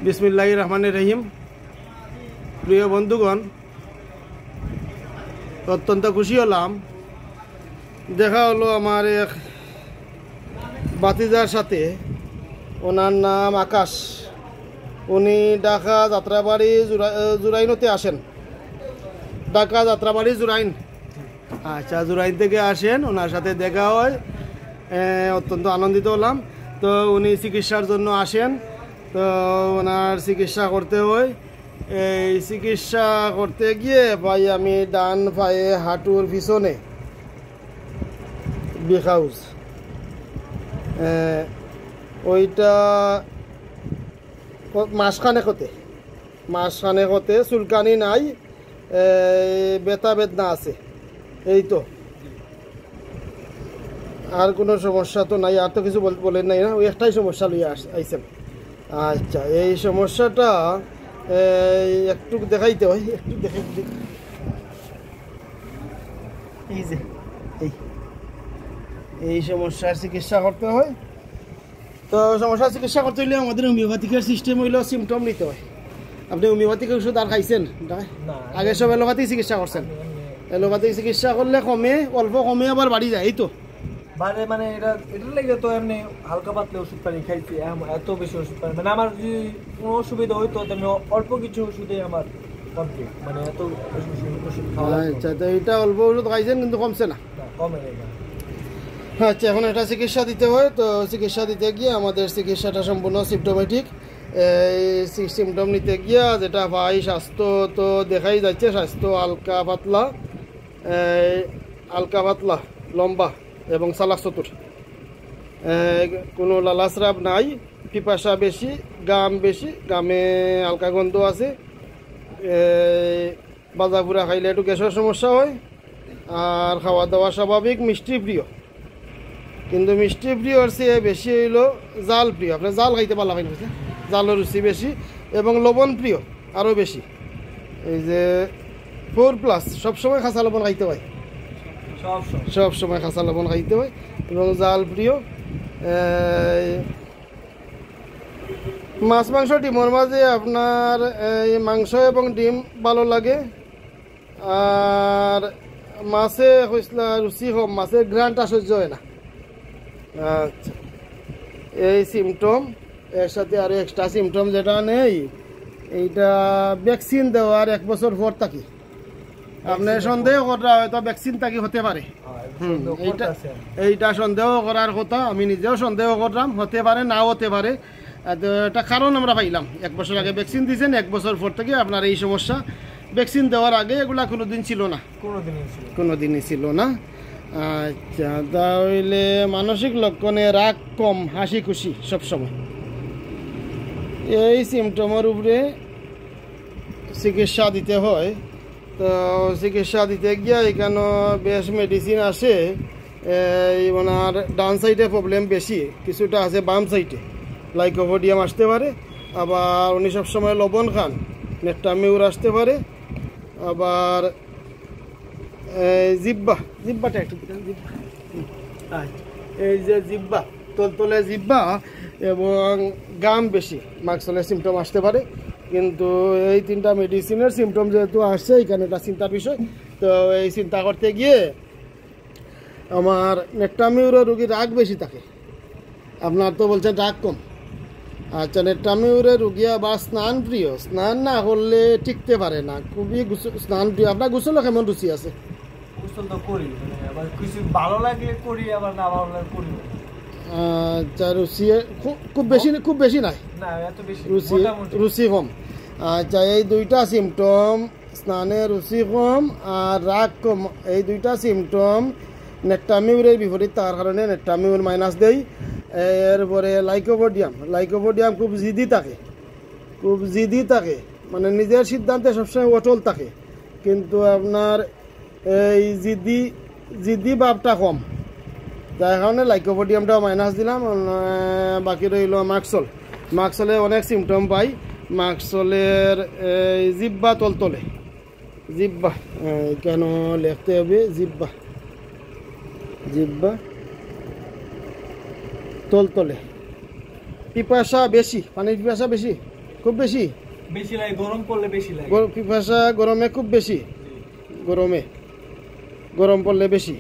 বিসমিল্লাহির রহমানির রহিম। প্রিয় বন্ধুগণ, অত্যন্ত খুশি হলাম, দেখা হলো আমার এক বাতিজার সাথে। ওনার নাম আকাশ। উনি ঢাকা যাত্রাবাড়ি জুরাইনতে আসেন। ঢাকা যাত্রাবাড়ি জুরাইন, আচ্ছা, জুরাইন থেকে আসেন। ওনার সাথে দেখা হয়, অত্যন্ত আনন্দিত হলাম। তো উনি চিকিৎসার জন্য আসেন। তো ওনার চিকিৎসা করতে হয়। এই চিকিৎসা করতে গিয়ে ভাই আমি ডান পায়ে হাঁটুর পিছনে বিখাউজ, ওইটা মাসখানেক হতে চুলকানি নাই, বেতা বেদনা আছে। এই তো, আর কোনো সমস্যা তো নাই, আর তো কিছু বলেন নাই না? ওই একটাই সমস্যা লইয়া আইসেন। আচ্ছা, এই সমস্যাটা একটু দেখাইতে হয়, একটু দেখাইতে। এই যে এই সমস্যার চিকিৎসা করতে হয়। তো সমস্যার চিকিৎসা করতে হইলে আমাদের হোমিওপ্যাথিকের সিস্টেম হইল সিমটম নিতে হয়। আপনি হোমিওপ্যাথিক ওষুধ আর খাইছেন? আগে সব এলোপ্যাথিক চিকিৎসা করছেন। এলোপ্যাথিক চিকিৎসা করলে কমে, অল্প কমে আবার বাড়ি যায়। এই তো মানে এটার লেগে তো এমনি হালকা পাতলা ওষুধ পানি খাইছি, এত বেশি ওষুধ পানি মানে আমার যদি কোনো অসুবিধা হইতো আমি অল্প কিছু ওষুধে আমার কমপ্লিট, মানে এত ওষুধ খাওয়া। আচ্ছা, তো এইটা অল্প ওষুধ খাইছেন কিন্তু কমছে না? কমে না। আচ্ছা, এখন একটা চিকিৎসা দিতে হয়। তো চিকিৎসা দিতে গিয়ে আমাদের চিকিৎসাটা সম্পূর্ণ সিমটোমেটিক। এই সিমটম নিতে গিয়া যেটা ভাই, স্বাস্থ্য তো দেখাই যাচ্ছে, স্বাস্থ্য হালকা পাতলা লম্বা এবং চালাক চতুর, কোনো লালাস্রাব নাই, পিপাসা বেশি, গাম বেশি, গামে হালকা গন্ধ আছে, বাজা পুরা খাইলে একটু গ্যাসের সমস্যা হয়। আর খাওয়া দাওয়া স্বাভাবিক, মিষ্টি প্রিয়, কিন্তু মিষ্টি প্রিয়র চেয়ে বেশি হইল জাল প্রিয়। আপনার জাল খাইতে পারলা খাই না, জালের রুচি বেশি, এবং লবণ প্রিয় আরও বেশি। এই যে 4+ সবসময় খাঁচা লবণ খাইতে হয়, সব সময় খাঁচা লবণ খাইতে হয়, এবং জাল প্রিয়। মাছ মাংস ডিমের মাঝে আপনার এই মাংস এবং ডিম ভালো লাগে। আর মাছে হইসলা রুচি কম, মাছের গ্রানটা সহ্য হয় না। আচ্ছা, এই সিমটম এর সাথে আরো এক্সট্রা সিমটম যেটা নেই, এইটা ভ্যাকসিন দেওয়ার 1 বছর পর থাকি। আপনি সন্দেহ করা হয়তো ভ্যাকসিন থাকি হতে পারে। এইটা সন্দেহ করার কথা, আমি নিজেও সন্দেহ করলাম, হতে পারে নাও হতে পারে। এটা কারণ আমরা পাইলাম, 1 বছর আগে ভ্যাকসিন দিয়েছেন, 1 বছর পর থেকে আপনার এই সমস্যা। ভ্যাকসিন দেওয়ার আগে এগুলা কোনোদিন ছিল না, কোনোদিনই ছিল না। আচ্ছা, তাহলে মানসিক লক্ষণে রাগ কম, হাসি খুশি সবসময়। এই সিমটমের উপরে চিকিৎসা দিতে হয়। তো চিকিৎসা দিতে গিয়া এখানে বেশ মেডিসিন আসে। ওনার ডান সাইডে প্রবলেম বেশি, কিছুটা আছে বাম সাইডে, লাইকোপোডিয়াম আসতে পারে। আবার উনি সবসময় লবণ খান, নেকটামিউর আসতে পারে। আবার জিব্বাটা একটু, এই যে জিব্বা, তলতলে জিব্বা এবং গাম বেশি, মাকসলের সিমটম আসতে পারে। কিন্তু এই 3টা মেডিসিনের সিমটম যেহেতু আসছে, এখানে একটা চিন্তার বিষয়। তো এই চিন্তা করতে গিয়ে আমার নেকটামিউরের রোগীর রাগ বেশি থাকে, আপনার তো বলছেন রাগ কম। আচ্ছা, নেকটামিউরের রোগী আবার স্নান প্রিয়, স্নান না করলে টিকতে পারে না, খুবই স্নান প্রিয়। আপনার গোসলও কেমন রুচি আছে? গোসল তো করি, আবার কিছু ভালো লাগলে করি, আবার না ভালো লাগলে করি। আচ্ছা, রুচি খুব বেশি নাই, রুচি কম। আচ্ছা, এই 2টা সিমটম, স্নানের রুচি কম আর রাগ কম, এই 2টা সিমটম নেকটামিউরের বিপরীত, তার কারণে নেকটামিউর মাইনাস দেই। এরপরে লাইকোপোডিয়াম খুব জিদি থাকে, মানে নিজের সিদ্ধান্তে সবসময় অটল থাকে, কিন্তু আপনার এই জিদি ভাবটা কম, যার কারণে লাইকোপোডিয়ামটাও মাইনাস দিলাম। বাকি রইল মাকসলে অনেক সিমটম পাই। মাকসলের জিব্বা তলতলে, জিব্বা কেন লিখতে হবে, জিব্বা তলতলে, পিপাসা বেশি, পানির পিপাসা বেশি, খুব বেশি বেশি লাগে, গরম পড়লে বেশি লাগে। পিপাসা গরমে খুব বেশি, গরম পড়লে বেশি।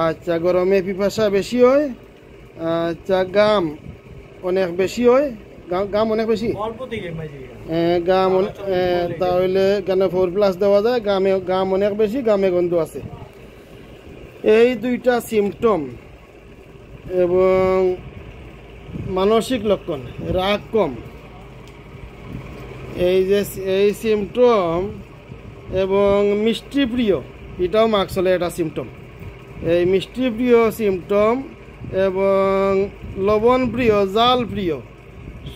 আচ্ছা, গরমে পিপাসা বেশি হয়। আচ্ছা, গাম অনেক বেশি হয়, গাম অনেক বেশি, অল্প থেকে মাঝে গাম তাহলে কেন 4+ দেওয়া যায়। গাম অনেক বেশি, গামে গন্ধ আছে। এই দুইটা সিমটম এবং মানসিক লক্ষণ, রাগ কম, এই সিমটম এবং মিষ্টি প্রিয়, এটাও মাস্কলের একটা সিমটম। এই মিষ্টি প্রিয় সিমটম এবং লবণ প্রিয়, জাল প্রিয়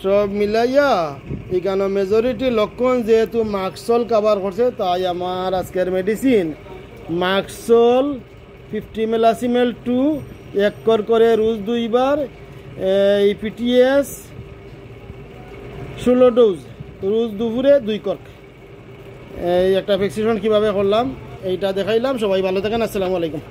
সব মিলাইয়া এখানে মেজরিটি লক্ষণ যেহেতু মাস্কল কাভার করছে, তাই আমার আজকের মেডিসিন মাস্কল 50 মিলাসিমেল 2 1 করে রোজ 2 বার, এই পিটিএস 16 ডোজ রোজ দুপুরে 2 কর্ক। এই একটা ভ্যাকসিনেশন কীভাবে করলাম এইটা দেখাইলাম। সবাই ভালো থাকেন, আসসালামু আলাইকুম।